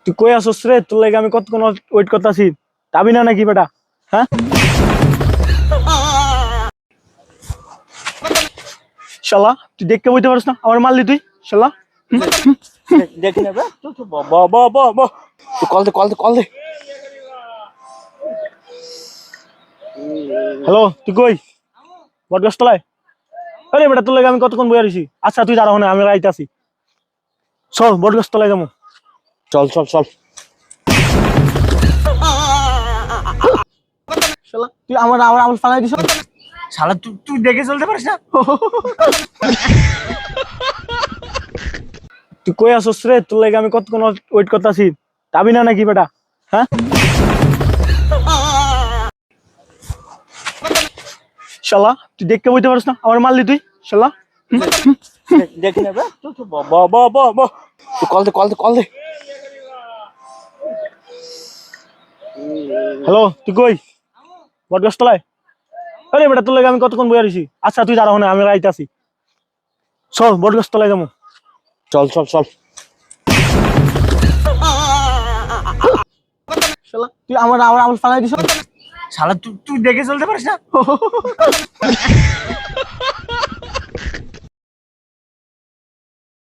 তুই কই আসছ রে? তোর লাগে আমি কতক্ষণ ওয়েট করতেছি। যাবি না নাকি বেটা? হ্যাঁ শালা, তুই দেখতে বইতে পারিস না? আমার মারলি তুই শালা। দেখি না বে বাবা তুই কল দে হ্যালো, তুই কই? বটগাছতলায়? আরে বেটা, তোর লাগে আমি কতক্ষণ বইয়া রইছি। আচ্ছা তুই দাঁড়া, আমি আইতাছি। চল বটগাছতলায় যাবো। চল শালা, তুই আমার আমার আমার ফালাই দিছ। শালা তুই দেখে চলতে পারিস না? তুই কই আসছ রে? তোর লাগে আমি কতক্ষণ ওয়েট করতেছি। যাবি না নাকি বেটা? হ্যাঁ শালা, তুই দেখতে বইতে পারিস না? আমার মারলি তুই শালা। দেখি না বে বাবা তুই কল দে হ্যালো, তুই কই? বটগাছতলায়? আরে বেটা, তোর লাগে আমি কতক্ষণ বইয়া রইছি। আচ্ছা তুই দাঁড়া, আমি আইতাছি। চল বটগাছতলায় যাবো। চল শালা, তুই আমার আমার আমার ফালাই দিছ। শালা তুই দেখে চলতে পারিস না?